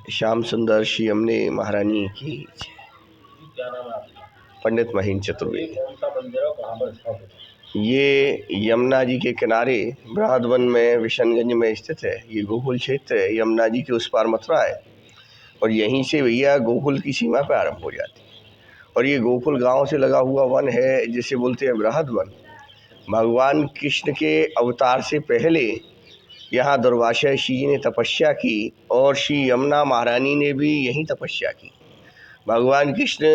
श्याम सुंदर श्री यमुने महारानी की क्या नाम है आपका? पंडित महीन ये चतुर्वेदी। कौन सा मंदिर है और कहाँ पर स्थापित है? ये यमुना जी के किनारे बृहदवन में विशनगंज में स्थित है। ये गोकुल क्षेत्र है, यमुना जी के उस पार मथुरा है और यहीं से भैया गोकुल की सीमा पर आरंभ हो जाती है। और ये गोकुल गांव से लगा हुआ वन है जिसे बोलते हैं बृहदवन। भगवान कृष्ण के अवतार से पहले यहाँ दुर्वासा ऋषि जी ने तपस्या की और श्री यमुना महारानी ने भी यहीं तपस्या की। भगवान कृष्ण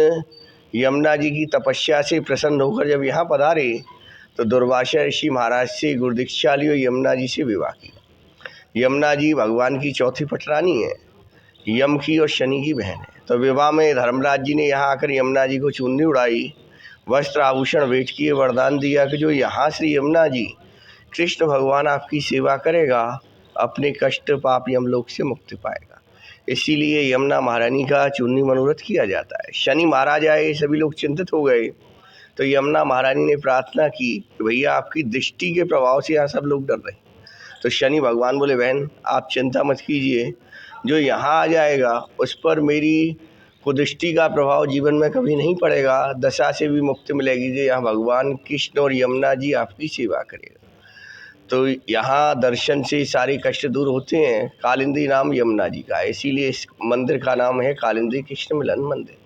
यमुना जी की तपस्या से प्रसन्न होकर जब यहाँ पधारे तो दुर्वासा ऋषि महाराज से गुरुदीक्षा ली और यमुना जी से विवाह किया। यमुना जी भगवान की चौथी पटरानी है, यम की और शनि की बहन है। तो विवाह में धर्मराज जी ने यहाँ आकर यमुना जी को चुन्नी उड़ाई, वस्त्र आभूषण भेंट किए, वरदान दिया कि जो यहाँ श्री यमुना जी कृष्ण भगवान आपकी सेवा करेगा अपने कष्ट पाप यमलोक से मुक्ति पाएगा। इसीलिए यमुना महारानी का चुन्नी मनोरथ किया जाता है। शनि महाराज आए, सभी लोग चिंतित हो गए तो यमुना महारानी ने प्रार्थना की कि भैया आपकी दृष्टि के प्रभाव से यहाँ सब लोग डर रहे। तो शनि भगवान बोले बहन आप चिंता मत कीजिए, जो यहाँ आ जाएगा उस पर मेरी कुदृष्टि का प्रभाव जीवन में कभी नहीं पड़ेगा, दशा से भी मुक्ति मिलेगी। जो यहाँ भगवान कृष्ण और यमुना जी आपकी सेवा करेगा तो यहाँ दर्शन से सारे कष्ट दूर होते हैं। कालिंदी नाम यमुना जी का है, इसीलिए इस मंदिर का नाम है कालिंदी कृष्ण मिलन मंदिर।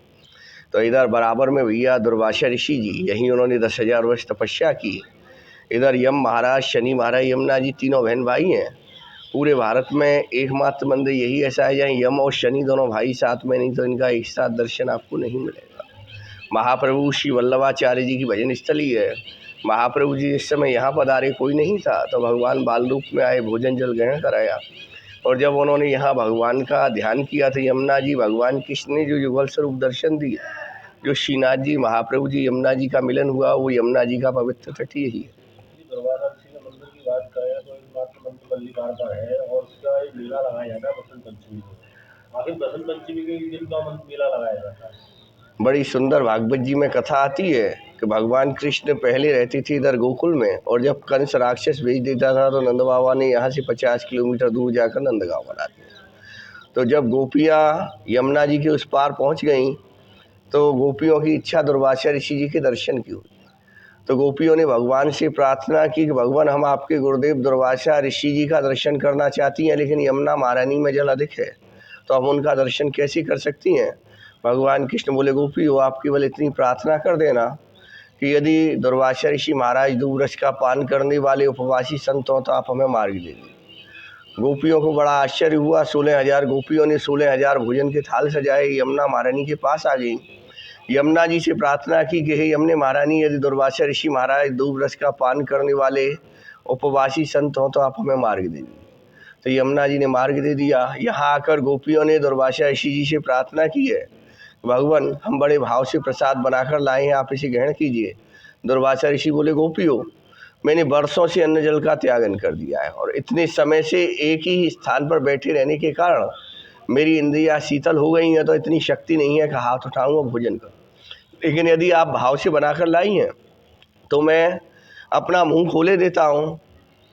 तो इधर बराबर में भैया दुर्वासा ऋषि जी, यहीं उन्होंने 10,000 वर्ष तपस्या की। इधर यम महाराज, शनि महाराज, यमुना जी तीनों बहन भाई हैं। पूरे भारत में एकमात्र मंदिर यही ऐसा है जहाँ यम और शनि दोनों भाई साथ में, नहीं तो इनका एक साथ दर्शन आपको नहीं मिलेगा। महाप्रभु श्री वल्लभाचार्य जी की भजन स्थली है। महाप्रभु जी इस समय यहाँ पधारे, कोई नहीं था, तो भगवान बाल रूप में आए, भोजन जल ग्रहण कराया। और जब उन्होंने यहाँ भगवान का ध्यान किया तो यमुना जी भगवान कृष्ण ने जो युगल स्वरूप दर्शन दिया, जो श्रीनाथ जी महाप्रभु जी यमुना जी का मिलन हुआ, वो यमुना जी का पवित्र तट यही है। दुर्वासा ऋषि के मंदिर की बात करें तो एकमात्र मंदिर मल्लिकार का है और उसका एक मेला लगाया जाता है बसंत पंचमी को। आखिर बसंत पंचमी के दिन का मेला लगाया जाता है। बड़ी सुंदर भागवत जी में कथा आती है कि भगवान कृष्ण पहले रहती थी इधर गोकुल में, और जब कंस राक्षस भेज देता था तो नंद बाबा ने यहाँ से 50 किलोमीटर दूर जाकर नंदगांव बना दिया। तो जब गोपियाँ यमुना जी के उस पार पहुँच गईं तो गोपियों की इच्छा दुर्वासा ऋषि जी के दर्शन की हुई। तो गोपियों ने भगवान से प्रार्थना की कि भगवान हम आपके गुरुदेव दुर्वासा ऋषि जी का दर्शन करना चाहती हैं, लेकिन यमुना महारानी में जल अधिक है तो हम उनका दर्शन कैसे कर सकती हैं। भगवान कृष्ण बोले गोपियों आप केवल इतनी प्रार्थना कर देना कि यदि दुर्वासा ऋषि महाराज दूरस का पान करने वाले उपवासी संत हों तो आप हमें मार्ग दे दीजिए। गोपियों को बड़ा आश्चर्य हुआ। 16,000 गोपियों ने 16,000 भोजन के थाल सजाए, यमुना महारानी के पास आ गई। यमुना जी से प्रार्थना की कि हे यमुने महारानी, यदि दुर्वासा ऋषि महाराज दूब रस का पान करने वाले उपवासी संत हों तो आप हमें मार्ग दे दीजिए। तो यमुना जी ने मार्ग दे दिया। यहाँ आकर गोपियों ने दुर्वासा ऋषि जी से प्रार्थना की है, भगवान हम बड़े भाव से प्रसाद बनाकर लाए हैं, आप इसे ग्रहण कीजिए। दुर्वासा ऋषि बोले गोपियों मैंने वर्षों से अन्न जल का त्यागन कर दिया है और इतने समय से एक ही स्थान पर बैठे रहने के कारण मेरी इंद्रियां शीतल हो गई हैं, तो इतनी शक्ति नहीं है कि हाथ उठाऊं और भोजन करूं। लेकिन यदि आप भाव से बनाकर लाई हैं तो मैं अपना मुंह खोले देता हूँ,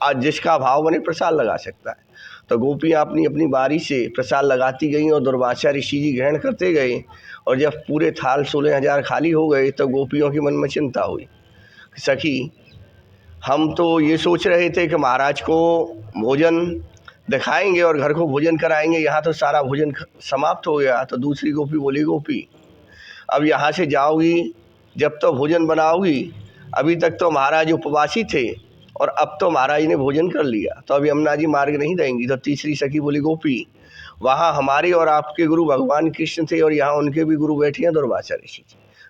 आज जिसका भाव बने प्रसाद लगा सकता है। तो गोपियाँ अपनी अपनी बारी से प्रसाद लगाती गईं और दुर्वासा ऋषि जी ग्रहण करते गए। और जब पूरे थाल 16,000 खाली हो गए तो गोपियों के मन में चिंता हुई, सखी हम तो ये सोच रहे थे कि महाराज को भोजन दिखाएंगे और घर को भोजन कराएंगे, यहाँ तो सारा भोजन समाप्त हो गया। तो दूसरी गोपी बोली गोपी अब यहाँ से जाओगी जब तो भोजन बनाओगी, अभी तक तो महाराज उपवासी थे और अब तो महाराज ने भोजन कर लिया, तो अब यमुना जी मार्ग नहीं देंगी। तो तीसरी सखी बोली गोपी वहाँ हमारे और आपके गुरु भगवान कृष्ण थे और यहाँ उनके भी गुरु बैठे हैं दुर्वासा ऋषि,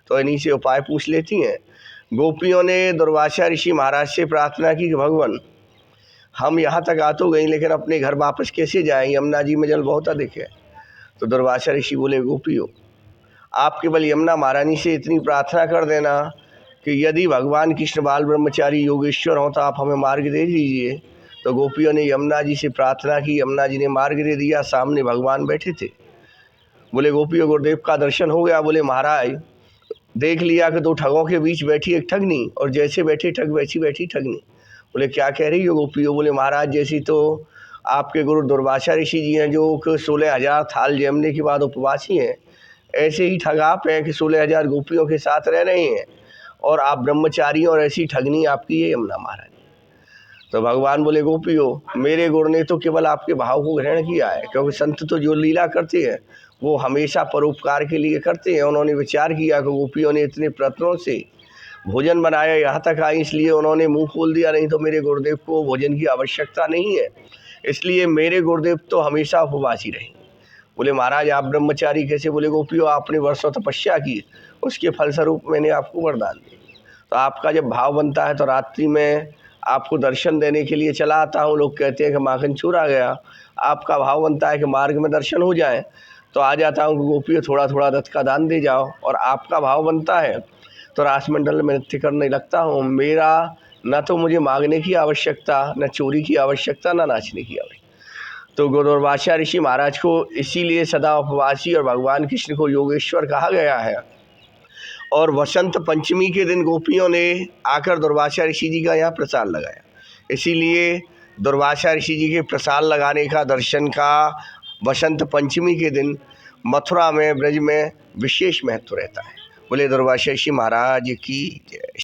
तो इन्हीं से उपाय पूछ लेती हैं। गोपियों ने दुर्वासा ऋषि महाराज से प्रार्थना की कि भगवान हम यहाँ तक आ तो गई लेकिन अपने घर वापस कैसे जाएं, यमुना जी में जल बहुत अधिक है। तो दुर्वासा ऋषि बोले गोपियों आप केवल यमुना महारानी से इतनी प्रार्थना कर देना कि यदि भगवान कृष्ण बाल ब्रह्मचारी योगेश्वर हों तो आप हमें मार्ग दे दीजिए। तो गोपियों ने यमुना जी से प्रार्थना की, यमुना जी ने मार्ग दे दिया। सामने भगवान बैठे थे। बोले गोपियों गुरुदेव का दर्शन हो गया। बोले महाराज देख लिया कि दो ठगों के बीच बैठी एक ठगनी और जैसे बैठे ठग वैसी बैठी ठगनी। बोले क्या कह रही हो गोपियों। बोले महाराज जैसी तो आपके गुरु दुर्वासा ऋषि जी हैं जो कि 16,000 थाल जमने के बाद उपवासी हैं, ऐसे ही ठग आप हैं कि 16,000 गोपियों के साथ रह रहे हैं और आप ब्रह्मचारी, और ऐसी ठगनी आपकी है यमुना महाराज। तो भगवान बोले गोपियों, मेरे गुरु ने तो केवल आपके भाव को ग्रहण किया है, क्योंकि संत तो जो लीला करते हैं वो हमेशा परोपकार के लिए करते हैं। उन्होंने विचार किया कि गोपियों ने इतने प्रयत्नों से भोजन बनाया, यहाँ तक आए, इसलिए उन्होंने मुंह खोल दिया, नहीं तो मेरे गुरुदेव को भोजन की आवश्यकता नहीं है, इसलिए मेरे गुरुदेव तो हमेशा उपवासी रहे। बोले महाराज आप ब्रह्मचारी कैसे? बोले गोपियों, आपने वर्षों तपस्या की, उसके फलस्वरूप मैंने आपको वरदान दिया। तो आपका जब भाव बनता है तो रात्रि में आपको दर्शन देने के लिए चला आता हूँ। लोग कहते हैं कि माखन चूर आ गया, आपका भाव बनता है कि मार्ग में दर्शन हो जाए, तो आ जाता हूँ कि गोपियों थोड़ा थोड़ा रथ का दान दे जाओ, और आपका भाव बनता है तो रासमंडल में नृत्य करने लगता हूँ। मेरा न तो मुझे मांगने की आवश्यकता, न चोरी की आवश्यकता, न नाचने की आवश्यकता। तो गुरु दुर्वासा ऋषि महाराज को इसीलिए सदा उपवासी और भगवान कृष्ण को योगेश्वर कहा गया है। और वसंत पंचमी के दिन गोपियों ने आकर दुर्वासा ऋषि जी का यहाँ प्रसाद लगाया, इसीलिए दुर्वासा ऋषि जी के प्रसाद लगाने का, दर्शन का वसंत पंचमी के दिन मथुरा में, ब्रज में विशेष महत्व रहता है। बोले दुर्वासा ऋषि महाराज की जय।